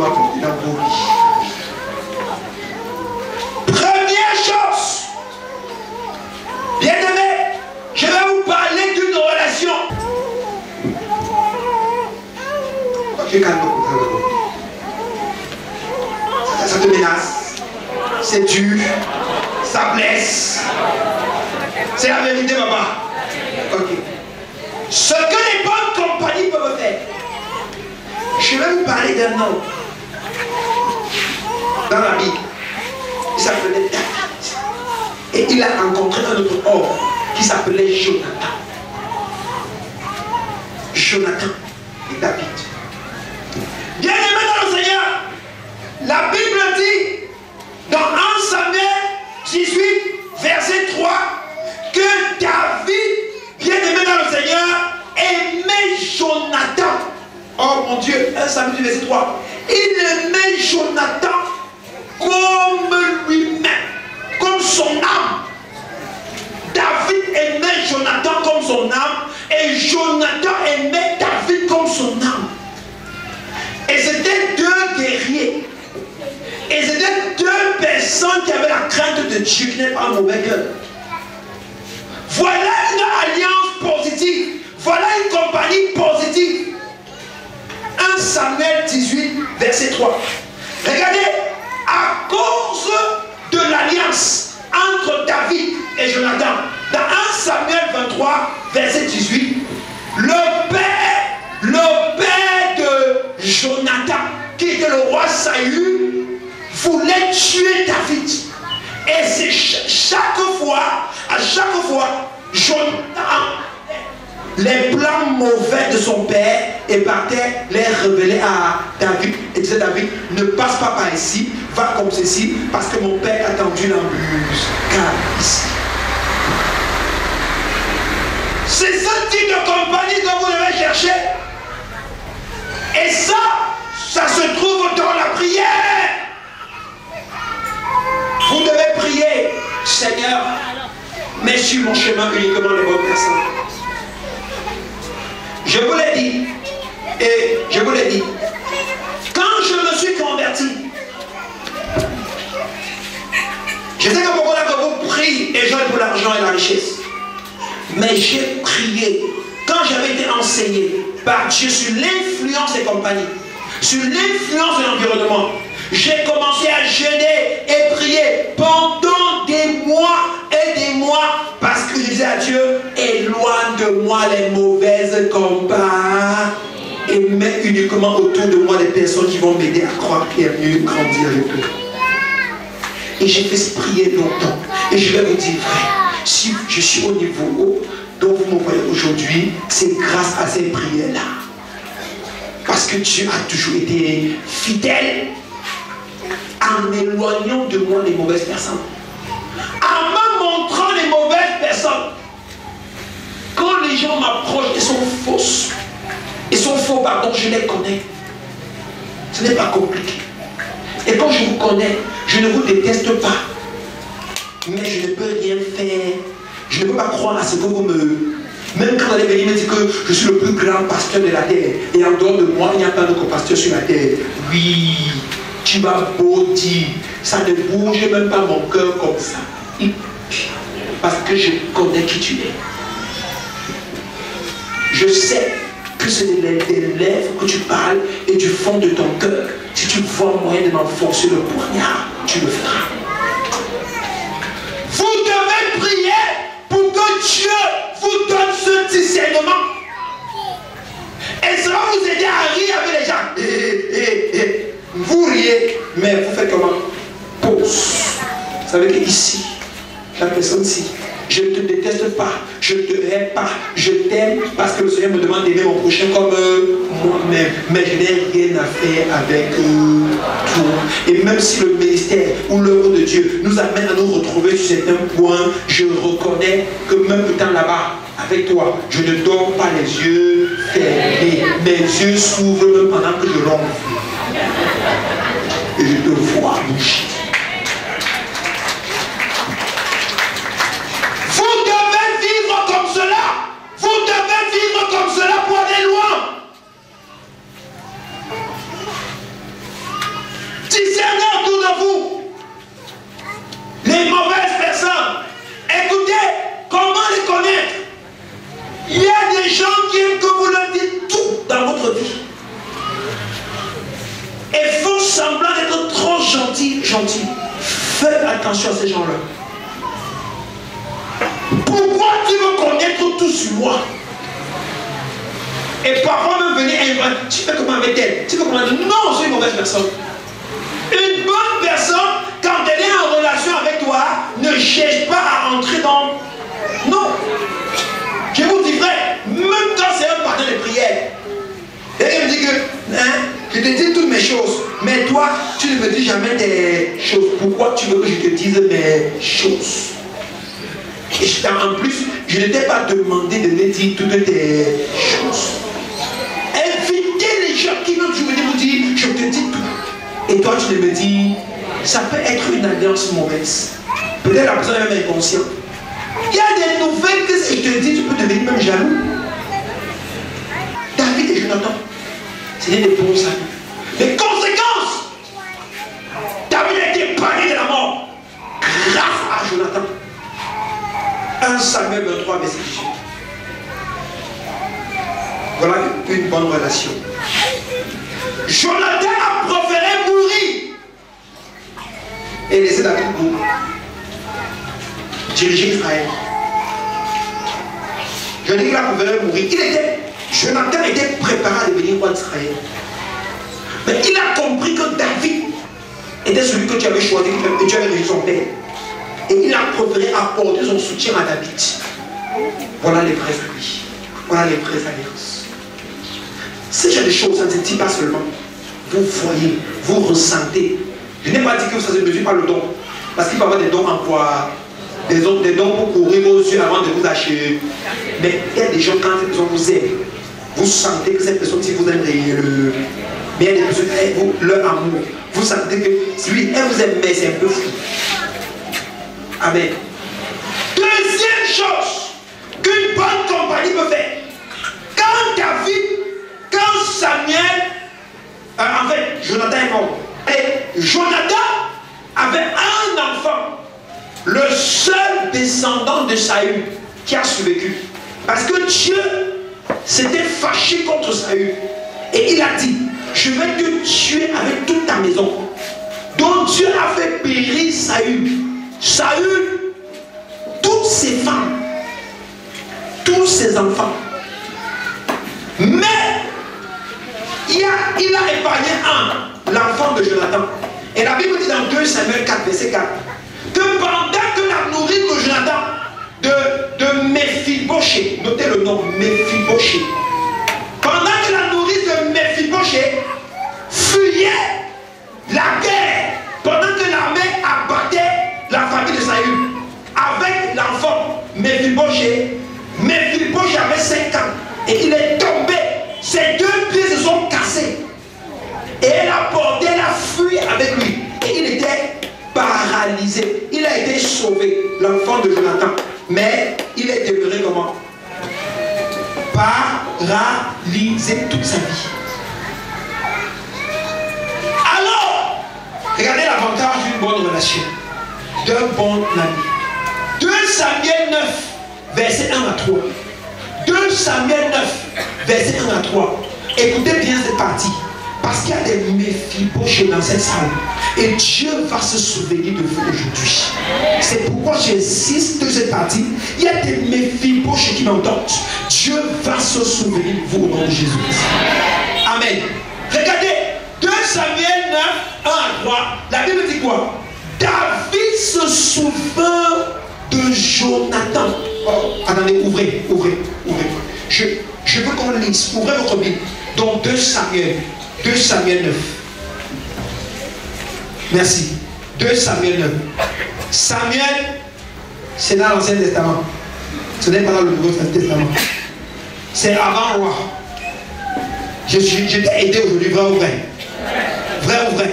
doit porter dans vos vies. Première chose, bien-aimé, je vais vous parler d'une relation. Je calme beaucoup. Ça te menace, c'est dur, ça blesse. C'est la vérité, papa. Ok. Ce que les bonnes compagnies peuvent faire. Je vais vous parler d'un homme dans la Bible. Il s'appelait David. Et il a rencontré un autre homme qui s'appelait Jonathan. Jonathan et David. Bien-aimé dans le Seigneur, la Bible dit dans 1 Samuel 18, verset 3, que David, bien-aimé dans le Seigneur, aimait Jonathan. Oh mon Dieu, 1 Samuel verset 3. Il aimait Jonathan comme lui-même, comme son âme. David aimait Jonathan comme son âme et Jonathan aimait David comme son âme. Et c'était deux guerriers. Et c'était deux personnes qui avaient la crainte de Dieu, qui n'avaient pas un mauvais cœur. Voilà une alliance positive. Voilà une compagnie positive. 1 Samuel 18, verset 3. Regardez, à cause de l'alliance entre David et Jonathan, dans 1 Samuel 23, verset 18, le père de Jonathan, qui était le roi Saül, voulait tuer David. Et c'est à chaque fois, Jonathan, les plans mauvais de son père, et partait les révéler à David. Et disait David, ne passe pas par ici, va comme ceci, parce que mon père a tendu l'embuscade ici. C'est ce type de compagnie que vous devez chercher. Et ça se trouve dans la prière. Vous devez prier, Seigneur, mets sur mon chemin uniquement les bonnes personnes. Je vous l'ai dit, et je vous l'ai dit, quand je me suis converti, je sais que beaucoup d'entre vous prient et jeûnent pour l'argent et la richesse. Mais j'ai prié, quand j'avais été enseigné par Dieu sur l'influence des compagnies, sur l'influence de l'environnement, j'ai commencé à jeûner et prier pendant des mois et des mois, parce que je disais à Dieu, éloigne de moi les mauvaises compagnies et mets uniquement autour de moi des personnes qui vont m'aider à croire qu'il est mieux grandir avec eux. Et j'ai fait prier longtemps. Et je vais vous dire, frère, si je suis au niveau dont vous me voyez aujourd'hui, c'est grâce à ces prières-là. Parce que Dieu a toujours été fidèle en éloignant de moi les mauvaises personnes. En me montrant les mauvaises personnes. Quand les gens m'approchent, ils sont fausses. Ils sont faux, pardon, je les connais. Ce n'est pas compliqué. Et quand je vous connais, je ne vous déteste pas. Mais je ne peux rien faire. Je ne peux pas croire à ce que vous me... Même quand vous allez venir me dire que je suis le plus grand pasteur de la terre, et en dehors de moi, il n'y a pas d'autre pasteur sur la terre. Oui, tu vas beau dire, ça ne bouge même pas mon cœur comme ça. Parce que je connais qui tu es. Je sais que c'est des lèvres que tu parles et du fond de ton cœur. Si tu vois moyen de m'enfoncer le poignard, tu le feras. Vous devez prier pour que Dieu vous donne ce discernement. Et ça va vous aider à rire avec les gens. Vous riez, mais vous faites comment? Pause. Vous savez qu'ici, la personne-ci, je ne te déteste pas, je ne te hais pas, je t'aime parce que le Seigneur me demande d'aimer mon prochain comme moi-même. Mais je n'ai rien à faire avec toi. Et même si le ministère ou l'œuvre de Dieu nous amène à nous retrouver sur certains points, je reconnais que même étant là-bas, avec toi, je ne dors pas les yeux fermés. Mes yeux s'ouvrent même pendant que je ronfle. Et je te vois bouger. Vous devez vivre comme cela. Vous devez vivre comme cela pour aller loin. semblant d'être trop gentil. Fais attention à ces gens-là. Pourquoi tu veux connaître tout sur moi? Et parfois même venir inventer. Tu fais comment avec elle? Tu fais comment? Non, c'est une mauvaise personne. Une bonne personne, quand elle est en relation avec toi, ne cherche pas à entrer dans... Non. Je vous dis vrai, même quand c'est un partenaire de prière, et elle me dit que, je te dis toutes mes choses, mais toi, tu ne me dis jamais tes choses. Pourquoi tu veux que je te dise mes choses? Et en plus, je ne t'ai pas demandé de me dire toutes tes choses. Invitez les gens qui viennent toujours venir vous dire, je te dis tout. Et toi, tu me dis, ça peut être une alliance mauvaise. Peut-être la personne est même inconsciente. Il y a des nouvelles que si je te dis, tu peux devenir même jaloux. David et Jonathan, c'était des bons amis. Les conséquences, David a été épargné de la mort grâce à Jonathan. 1 Samuel 23, verset 18. Voilà une bonne relation. Jonathan a préféré mourir et laisser David mourir. Diriger Israël. Je dis qu'il a préféré mourir. Jonathan était préparé à devenir roi d'Israël. Mais il a compris que David était celui que tu avais choisi, que tu avais réussi son père. Et il a préféré apporter son soutien à David. Voilà les vrais amis. Voilà les vraies alliances. Ce genre de choses, ça ne se dit pas seulement. Vous voyez, vous ressentez. Je n'ai pas dit que ça ne se mesure pas le don. Parce qu'il peut y avoir des dons en poids, des dons pour courir vos yeux avant de vous acheter. Mais il y a des gens, quand cette personne vous aime, vous sentez que cette personne, si vous aimez mais il y a des personnes, leur amour, vous sentez que lui, elle vous aime, mais c'est un peu fou. Amen. Deuxième chose qu'une bonne compagnie peut faire. Quand Samuel, en fait, Jonathan est mort. Et Jonathan avait un enfant, le seul descendant de Saül qui a survécu. Parce que Dieu s'était fâché contre Saül. Et il a dit, je vais te tuer avec toute ta maison. Donc Dieu a fait périr Saül. Saül, toutes ses femmes, tous ses enfants. Mais il a épargné l'enfant de Jonathan. Et la Bible dit dans 2 Samuel 4, verset 4, que pendant que la nourrice de Jonathan, de Méphibosheth, notez le nom, Méphibosheth, pendant que la nourrice de Méphibosheth fuyait la guerre, pendant que l'armée abattait la famille de Saül, avec l'enfant Méphibosheth, Méphibosheth avait 5 ans, et il est tombé, ses 2 pieds se sont cassés, et elle a porté la fuite avec lui, et il était paralysé. Il a été sauvé, l'enfant de Jonathan, mais il est demeuré comment? Paralysé toute sa vie. Alors, regardez l'avantage d'une bonne relation, d'un bon ami. 2 Samuel 9, verset 1 à 3. 2 Samuel 9, verset 1 à 3. Écoutez bien cette partie. Parce qu'il y a des Méphibosheth dans cette salle. Et Dieu va se souvenir de vous aujourd'hui. C'est pourquoi j'insiste de cette partie. Il y a des Méphibosheth qui m'entendent. Dieu va se souvenir de vous au nom de Jésus. Amen. Regardez, 2 Samuel 9, 1 à 3. La Bible dit quoi? David se souvint de Jonathan. Oh, attendez, ouvrez. Je veux qu'on lise. Ouvrez votre Bible. Donc 2 Samuel 9. Merci. 2 Samuel 9. Samuel, c'est dans l'Ancien Testament. Ce n'est pas dans le Nouveau Testament. C'est avant roi. Je t'ai aidé aujourd'hui, vrai ou vrai? Vrai ou vrai?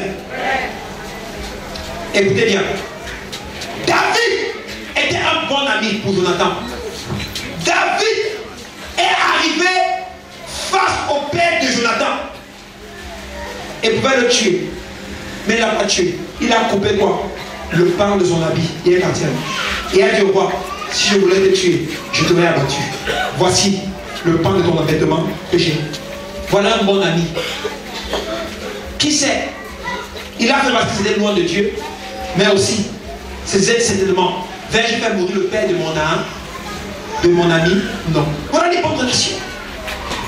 Écoutez bien. David était un bon ami pour Jonathan. David est arrivé face au père de Jonathan. Et pouvait le tuer. Mais il n'a pas tué. Il a coupé quoi? Le pan de son habit. Il est parti. Et il a dit au roi, si je voulais te tuer, je t'aurais abattu. Voici le pan de ton vêtement que j'ai. Voilà un bon ami. Qui sait? Il a fait parce que c'était loin de Dieu. Mais aussi, c'est certainement, vais-je faire mourir le père de mon âme, de mon ami? Non. Voilà les bonnes relations.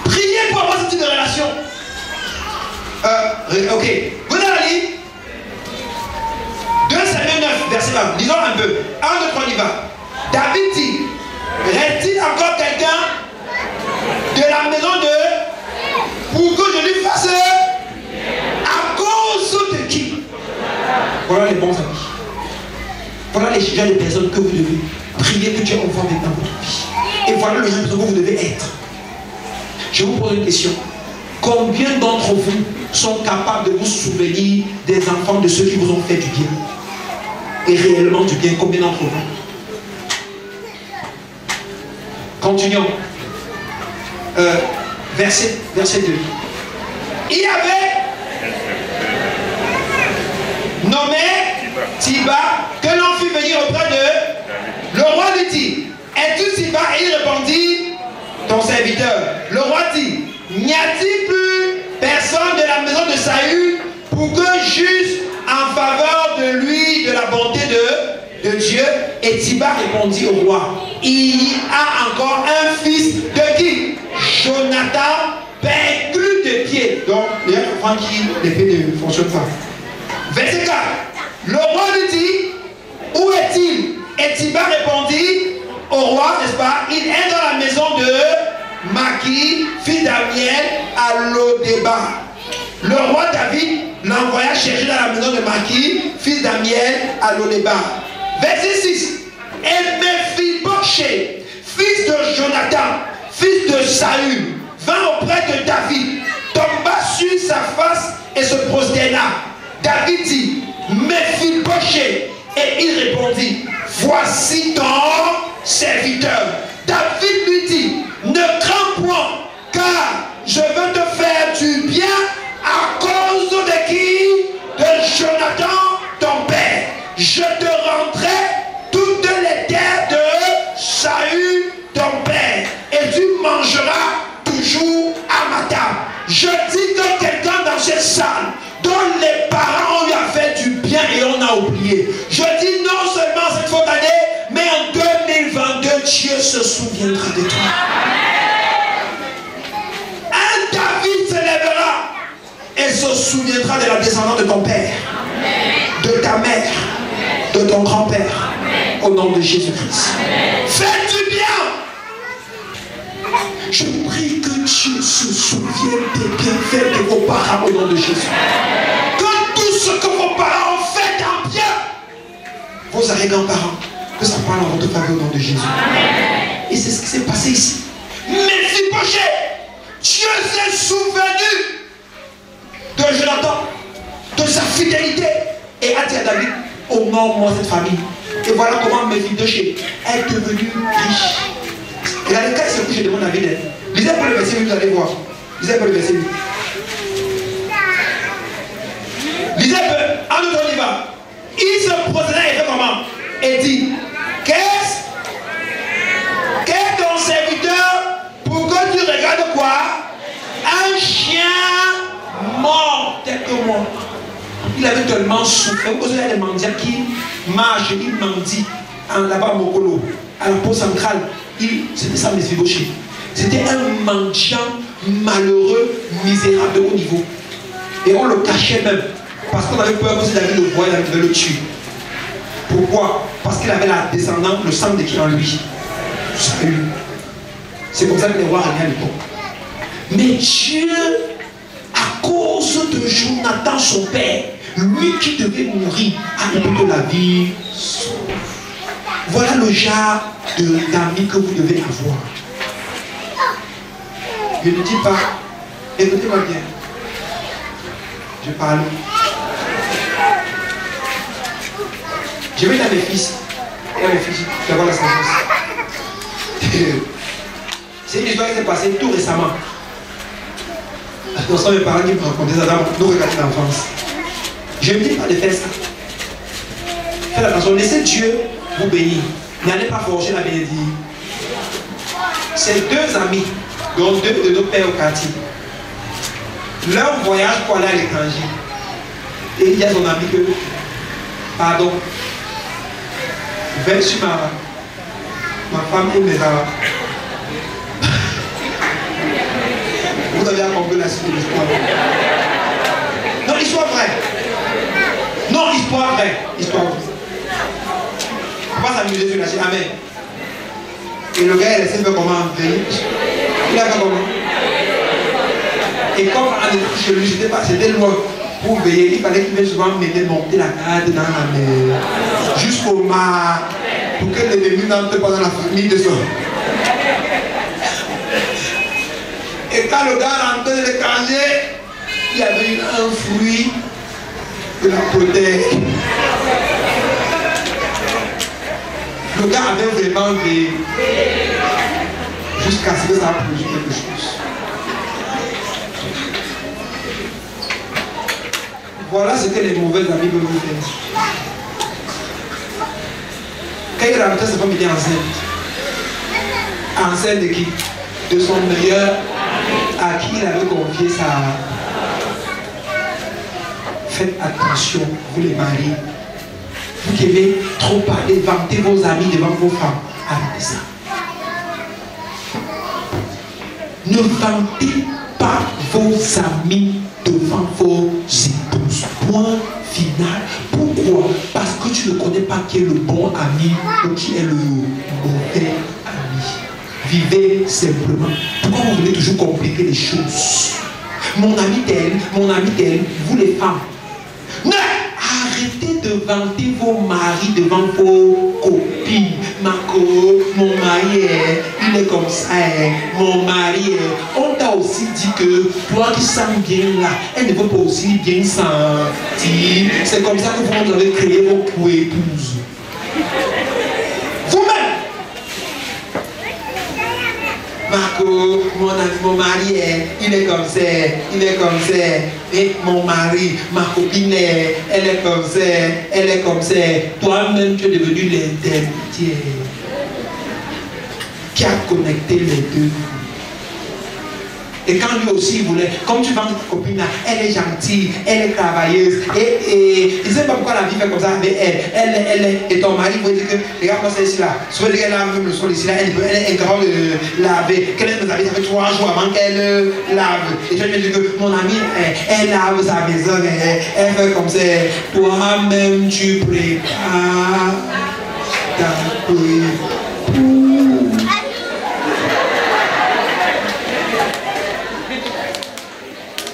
Priez pour avoir ce type de relation. Ok. Vous allez la lire 2 Samuel 9, verset 20. Lisons un peu. 1, 2, 3, on y va. David dit, reste-t-il encore quelqu'un de la maison de... pour que je lui fasse à cause de qui? Voilà les bons amis. Voilà les gens, les personnes que vous devez prier que Dieu envoie maintenant dans votre vie. Et voilà le genre de personnes que vous devez être. Je vous pose une question. Combien d'entre vous sont capables de vous souvenir des enfants de ceux qui vous ont fait du bien? Et réellement du bien, combien d'entre vous? Continuons. Verset 2. Il y avait nommé Siba, que l'on fit venir auprès de... Le roi lui dit, es-tu Siba? Et il répondit, ton serviteur. Le roi dit, n'y a-t-il plus personne de la maison de Saül pour que juge en faveur de lui de la bonté de Dieu? Et Siba répondit au roi, il y a encore un fils de qui? Jonathan, perclus de pied. Donc, il y a un enfant qui l'épée ne fonctionne pas. Verset 4. Le roi lui dit, où est-il? Et Siba répondit au roi, n'est-ce pas? Il est dans la maison de Maki, fils d'Amiel, à Lodébar. Le roi David l'envoya chercher dans la maison de Maki, fils d'Amiel, à Lodébar. Verset 6. Et Méphibosheth, fils de Jonathan, fils de Saül, vint auprès de David, tomba sur sa face et se prosterna. David dit, Méphibosheth, et il répondit, voici ton serviteur. David lui dit, ne crains point, car je veux te faire du bien à cause de qui? De Jonathan, ton père. Je te rendrai toutes les terres de Saül, ton père, et tu mangeras toujours à ma table. Je dis que quelqu'un dans cette salle dont les parents lui a fait du bien et on a oublié. Je dis non seulement cette faute année, mais en 2022, Dieu se souviendra de toi. Un David se lèvera et se souviendra de la descendance de ton père, de ta mère, de ton grand-père, au nom de Jésus-Christ. Faites du bien. Je prie que Dieu se souvienne des bienfaits de vos parents au nom de Jésus. Que tout ce que vos parents ont fait en bien, vos arrière-grands-parents, que ça parle en votre faveur au nom de Jésus. Et c'est ce qui s'est passé ici. Méphibosheth, Dieu s'est souvenu de Jonathan, de sa fidélité, et a dit à David, honore-moi cette famille. Et voilà comment Méphibosheth est devenu riche. Et dans le cas, c'est ce que je demande à David. Lisez un peu le verset 8, vous allez voir. Lisez un peu le verset 8. Lisez un peu. En nous, on y va. Il se procéda et fait comment? Et dit, qu'est-ce ton serviteur pour que tu regardes quoi? Un chien mort tel que moi. Il avait tellement souffert. Vous savez, il y a des mendiants qui marchent, ils mendient là-bas à Mokolo, à la peau centrale. C'était ça, Méphibosheth. C'était un mendiant malheureux, misérable de haut niveau. Et on le cachait même. Parce qu'on avait peur que si David le voyait, il devait le tuer. Pourquoi? Parce qu'il avait la descendance, le sang de qui en lui? C'est comme ça que les rois régnaient à l'époque. Mais Dieu, à cause de Jonathan, son père, lui qui devait mourir, a eu de la vie sauve. Voilà le genre d'amis que vous devez avoir. Je ne dis pas, écoutez-moi bien. Je parle. Je vais dire à mes fils. Et à mes fils, tu vas voir la sagesse. C'est une histoire qui s'est passée tout récemment. Ce sont mes parents qui me racontaient ça dans nos regards d'enfance. Je ne dis pas de faire ça. Faites attention, laissez Dieu vous bénir. N'allez pas forcer la bénédiction. C'est deux amis, dont deux de nos pères au quartier. Leur voyage pour aller à l'étranger. Et il dit à son ami que, pardon, veille sur ma femme et mes enfants. Vous avez compris la suite de l'histoire. Non, l'histoire vraie. Non, histoire vraie. Histoire vraie. On va pas s'amuser sur la suite. Amen. Et le gars, il essaie de faire comment veiller. Il a fait comment? Et comme chez lui, c'était loin pour veiller, il fallait qu'il vienne souvent m'aider monter la garde dans la mer. Jusqu'au mar. Pour que l'ennemi n'entre pas dans la famille de son. Et quand le gars rentrait dans le casier, il y avait un fruit de la protéine. Le gars avait vraiment des... jusqu'à ce que ça produise quelque chose. Voilà ce que les mauvais amis peuvent vous faire. Quand il rentrait, sa femme était enceinte. Enceinte de qui? De son meilleur à qui il avait confié sa... Faites attention, vous les maris. Vous qui aimez trop parler, vanter vos amis devant vos femmes. Arrêtez ça. Ne vantez pas vos amis devant vos épouses. Point final. Pourquoi? Parce que tu ne connais pas qui est le bon ami ou qui est le mauvais ami. Vivez simplement. Pourquoi vous voulez toujours compliquer les choses? Mon ami tel, vous les femmes. Non! Arrêtez de vanter vos maris devant vos copines. Mon mari il est comme ça. Mon mari on t'a aussi dit que toi qui sens bien là, elle ne veut pas aussi bien sentir. C'est comme ça que vous avez créé vos co-épouses. Vous-même. Marco, mon mari il est comme ça, et mon mari, ma copine elle est comme ça, toi-même tu es devenu l'intermédiaire qui a connecté les deux. Et quand lui aussi il voulait, comme tu vends ta copine là, elle est gentille, elle est travailleuse, et il ne sait pas pourquoi la vie fait comme ça avec elle. Et ton mari vous dire que, regarde-moi ça ici là, soit qu'elle lave même le sol ici là, elle est incapable de laver, qu'elle est laver, ça fait 3 jours avant qu'elle lave. Et tu vas me dire que mon amie, elle lave sa maison, elle fait comme ça, toi-même tu prépares ta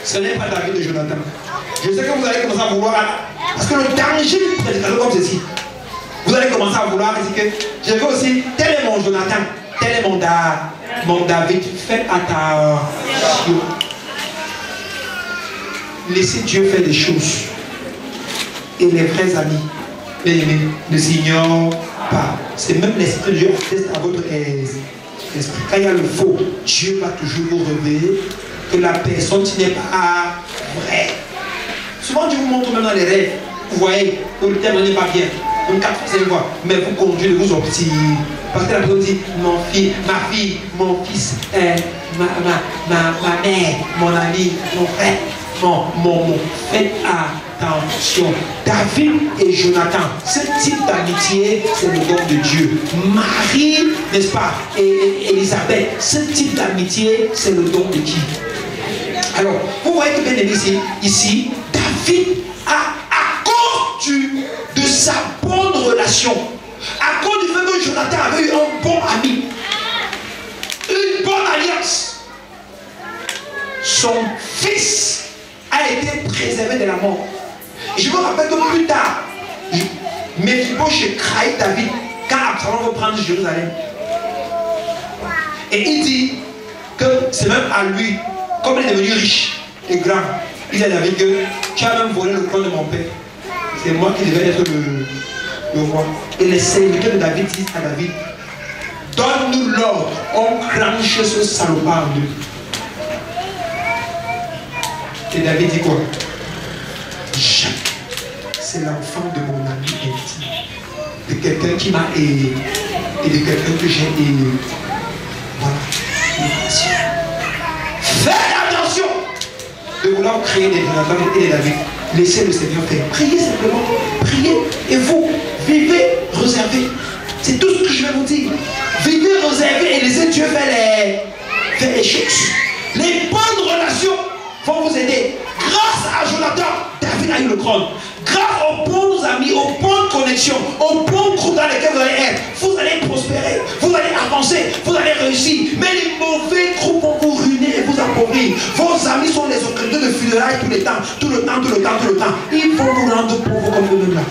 Ce n'est pas David de Jonathan. Je sais que vous allez commencer à vouloir, parce que le danger du prédicateur comme ceci, vous allez commencer à vouloir dire que je veux aussi, tel est mon Jonathan, tel est mon David. Faites attention. Laissez Dieu faire des choses. Et les vrais amis, bien aimés, ne s'ignorent pas. C'est même l'Esprit de Dieu atteste à votre esprit. Quand il y a le faux, Dieu va toujours vous révéler que la personne qui n'est pas vraie. Souvent Dieu vous montre même dans les rêves. Vous voyez que le terme n'est pas bien. Donc 4 fois 5 fois. Mais vous conduisez de vous obtenir. Parce que la personne dit ma fille, mon fils, ma mère, mon ami, mon frère, mon. Faites attention. David et Jonathan, ce type d'amitié, c'est le don de Dieu. Marie, n'est-ce pas, et Élisabeth, ce type d'amitié, c'est le don de qui? Alors, vous voyez que bien aimé ici, David à cause de sa bonne relation, à cause du fait que Jonathan avait eu un bon ami, une bonne alliance, son fils a été préservé de la mort. Et je me rappelle que plus tard, Mephibosheth trahit David quand Absalom veut prendre Jérusalem. Et il dit que c'est même à lui, comme il est devenu riche et grand, il dit à David que tu as même volé le trône de mon père. C'est moi qui devais être le roi. Et les serviteurs de David disent à David, donne-nous l'ordre, on cranche ce salopard en deux. Et David dit quoi? Jamais. C'est l'enfant de mon ami intime, de quelqu'un qui m'a aidé et de quelqu'un que j'ai aidé. Voilà. Faites attention de vouloir créer des Jonathan et des David. Laissez le Seigneur faire. Priez simplement. Priez. Et vous, vivez réservé. C'est tout ce que je vais vous dire. Vivez réservé et laissez Dieu faire les choses. Les bonnes relations vont vous aider. Grâce à Jonathan, David a eu le trône. Grâce aux bons amis, aux bonnes connexions, aux bons groupes dans lesquels vous allez être, vous allez prospérer, vous allez avancer, vous allez réussir. Mais les mauvais groupes vont vous ruiner et vous appauvrir. Vos amis sont les occulteurs de funérailles tout le temps, tout le temps, tout le temps, tout le temps. Ils vont vous rendre pauvres comme eux-mêmes là.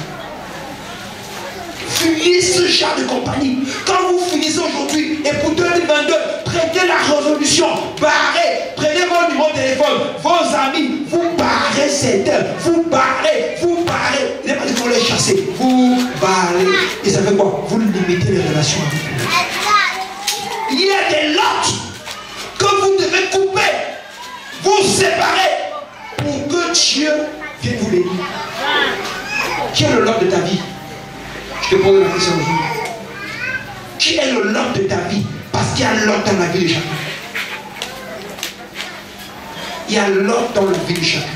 Fuyez ce genre de compagnie. Quand vous finissez aujourd'hui et pour 2022, prenez la résolution, barrez, prenez votre numéro de téléphone, vos amis, vous barrez certains, vous barrez. Il n'est pas dit qu'on les chasser, vous barrez. Et ça fait quoi? Vous limitez les relations avec eux. Il y a des lots que vous devez couper, vous séparer pour que Dieu vienne vous bénir. Qui est le lot de ta vie? Je te pose la question aujourd'hui. Qui est le lot de ta vie? Parce qu'il y a un lot dans la vie de chacun. Il y a un lot dans la vie de chacun.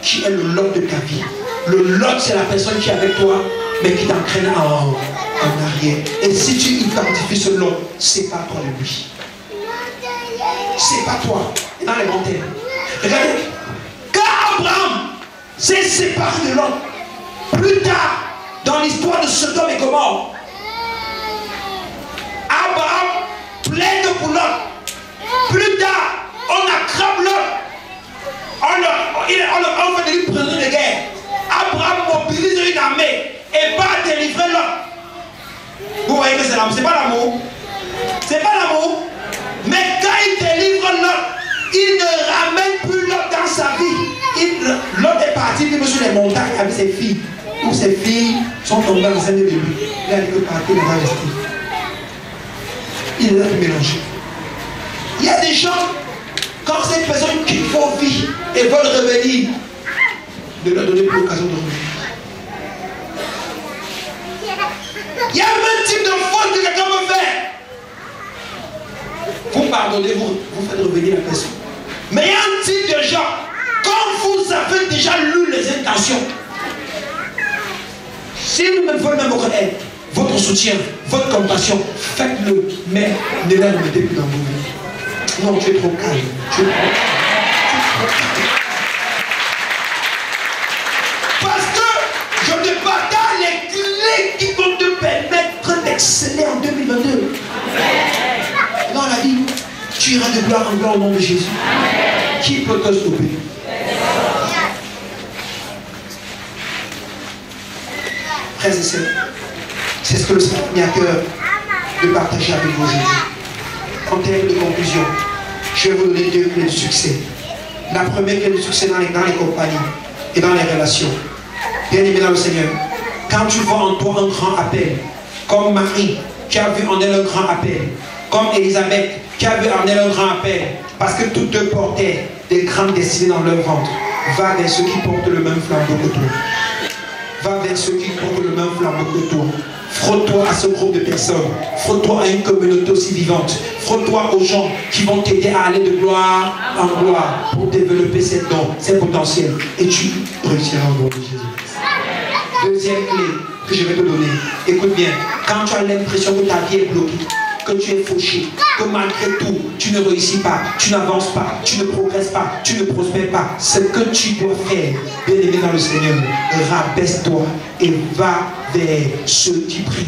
Qui est le lot de ta vie? Le lot, c'est la personne qui est avec toi, mais qui t'entraîne en arrière. Et si tu identifies ce lot, c'est pas toi de lui. C'est pas toi. Dans les montagnes. Regardez. Quand Abraham s'est séparé de l'autre, plus tard, dans l'histoire de Sodome et Gomorrhe, Abraham plaide pour l'autre. Plus tard, on attrape l'autre. On fait de lui prisonnier de guerre. Abraham mobilise une armée et va délivrer l'autre. Vous voyez que c'est l'amour. C'est pas l'amour. C'est pas l'amour. Mais quand il délivre l'autre, il ne ramène plus l'autre dans sa vie. L'autre est parti vivre sur les montagnes avec ses filles. Où ses filles sont tombées enceintes de lui. Il a dit que partir, il va rester. Il est là de mélanger. Il y a des gens, quand cette personne quitte vos vies et veulent revenir, de leur donner plus l'occasion de revenir. Il y a un type de faute que quelqu'un peut faire. Vous pardonnez, vous faites revenir la personne. Mais il y a un type de gens, quand vous avez déjà lu les intentions, si vous ne voulez même votre aide, votre soutien, votre compassion, faites-le, mais ne la remettez plus dans vos vies. Non, tu es trop calme. Tu es trop calme. Parce que je te partage les clés qui vont te permettre d'exceller en 2022. Dans la vie, tu iras de gloire en gloire au nom de Jésus. Amen. Qui peut te stopper? Frères et sœurs, c'est ce que le Seigneur m'a mis à cœur de partager avec vous aujourd'hui. En termes de conclusion, je vais vous donner deux clés de succès. La première clé de succès dans les compagnies et dans les relations. Bien aimé dans le Seigneur, quand tu vois en toi un grand appel, comme Marie qui a vu en elle un grand appel, comme Élisabeth qui a vu en elle un grand appel, parce que toutes deux portaient des grandes destinées dans leur ventre, va vers ceux qui portent le même flambeau que toi. Va vers ceux qui portent le même flambeau que toi. Frotte-toi à ce groupe de personnes. Frotte-toi à une communauté aussi vivante. Frotte-toi aux gens qui vont t'aider à aller de gloire en gloire pour développer ces dons, ces potentiels. Et tu réussiras au nom de Jésus. Deuxième clé que je vais te donner. Écoute bien. Quand tu as l'impression que ta vie est bloquée, que tu es fauché, que malgré tout, tu ne réussis pas, tu n'avances pas, tu ne progresses pas, tu ne prospères pas, ce que tu dois faire, bien aimé dans le Seigneur, rabaisse-toi et va vers ceux qui prient.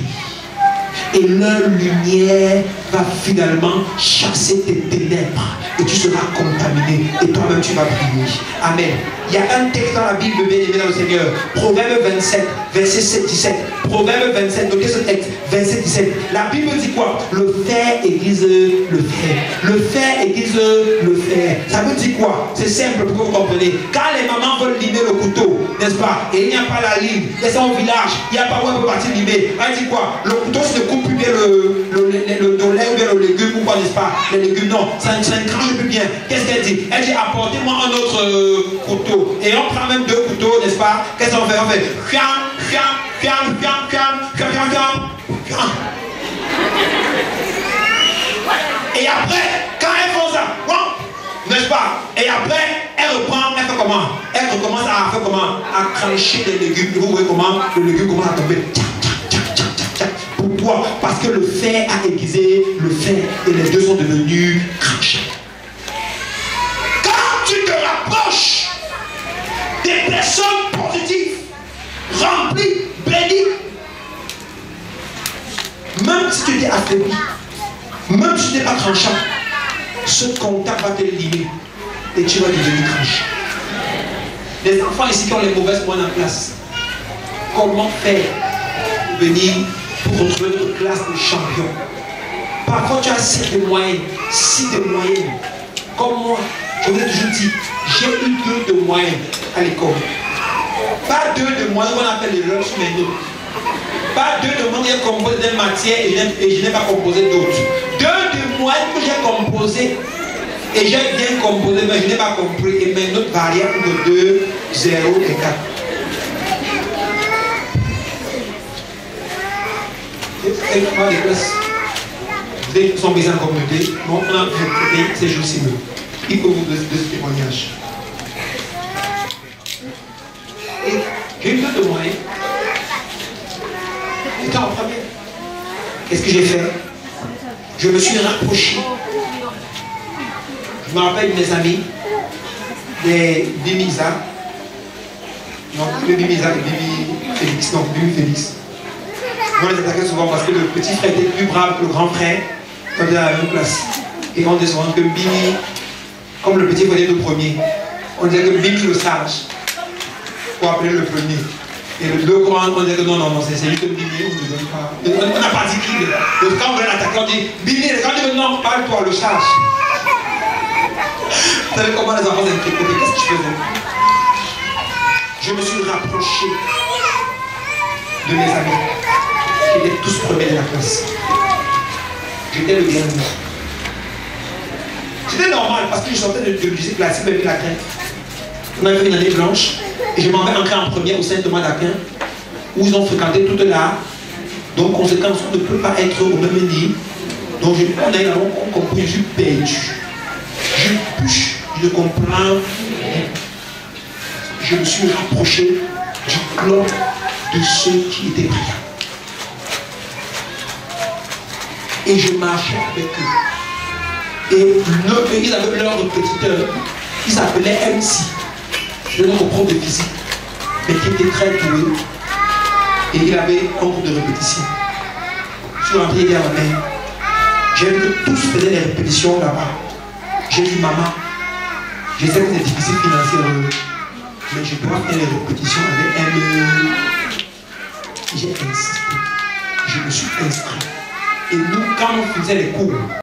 Et leur lumière va finalement chasser tes ténèbres et tu seras contaminé et toi-même tu vas briller. Amen. Il y a un texte dans la Bible, bien aimé dans le Seigneur. Proverbe 27, verset 17. Proverbe 27, notez ce texte, verset 17. La Bible dit quoi? Le fer aiguise le fer. Le fer aiguise le fer. Ça veut dire quoi? C'est simple pour que vous compreniez. Quand les mamans veulent limer le couteau, n'est-ce pas? Et il n'y a pas la lime. Et c'est au village, il n'y a pas où elle peut partir limer. Elle dit quoi? Le couteau se coupe plus bien le dolé ou bien le légume ou quoi, n'est-ce pas? Les légumes, non. Ça ne tranche plus bien. Qu'est-ce qu'elle dit? Elle dit apportez-moi un autre couteau. Et on prend même deux couteaux, n'est-ce pas? Qu'est-ce qu'on fait? On fait fiam, fiam, fiam, fiam, fiam, fiam, fiam, fiam, fiam. Et après, quand elles font ça, N'est-ce pas? Et après, elle reprend, elle fait comment? Elle recommence à faire comment? À cracher les légumes. Vous voyez comment le légume commence à tomber. Pourquoi? Parce que le fer a aiguisé le fer et les deux sont devenus crachés. Quand tu te rapproches des personnes positives, remplies, bénies, même si tu es affaibli, même si tu n'es pas tranchant, ce contact va te limer et tu vas devenir tranchant. Les enfants ici qui ont les mauvaises moyennes en classe, comment faire pour venir pour retrouver notre classe de champions? Parfois tu as 7 de moyenne, 6 de moyenne. Comme moi, je vous ai toujours dit, j'ai eu 2 de moyenne à l'école. Pas 2 de moyenne qu'on appelle les leurs sur mes notes. Pas 2 de moyenne qui ont composé des matières et je n'ai pas composé d'autres. 2 de moyenne que j'ai composé et j'ai bien composé, mais je n'ai pas compris. Et mes notes variaient entre 2, 0 et 4. Quelquefois, les classes, vous sont baisés en communauté, bon, on a fait ces jours-ci. Il faut vous donner ce témoignage. Et j'ai eu 2 de moyens. J'étais en première. Qu'est-ce que j'ai fait? Je me suis rapproché. Je me rappelle de mes amis, des Bimisa. Non, le Bimisa, le Bibi Félix. Non, Bibi Félix. On les attaquait souvent parce que le petit frère était plus brave que le grand frère quand il était à la même place. Et on disait souvent que Bibi, comme le petit frère était le premier, on disait que Bibi le sage, pour appeler le premier. Et le deux courants, on disait que non, c'est lui que Bibi, on ne donne pas. On n'a pas dit qui. Quand on voulait l'attaquer, on dit Bibi, quand on dit non, parle-toi, le sage. Vous savez comment les enfants s'inquiètent? Qu'est-ce que je faisais? Je me suis rapproché de mes amis qui étaient tous premiers de la classe. J'étais le dernier. C'était normal parce que je sortais de lycée classique avec la crème. On avait fait une année blanche et je m'en vais entrer en première au Saint-Thomas d'Aquin où ils ont fréquenté toute là. Donc, conséquence, on ne peut pas être au même niveau. Donc, on a également compris, je suis perdu. Je bûche, je comprends. Je me suis rapproché du club de ceux qui étaient brillants. Et je marchais avec eux. Et ils avaient leur répétiteur. Ils s'appelaient MC. Je notre prof de physique. Mais qui était très doué. Et il avait un groupe de répétition. Je suis rentré hier matin. J'ai vu que tous faisaient des répétitions là-bas. J'ai dit maman, je sais que c'est difficile financièrement, mais je dois faire les répétitions avec un. J'ai insisté. Je me suis inscrit. Et nous, quand on faisait les cours,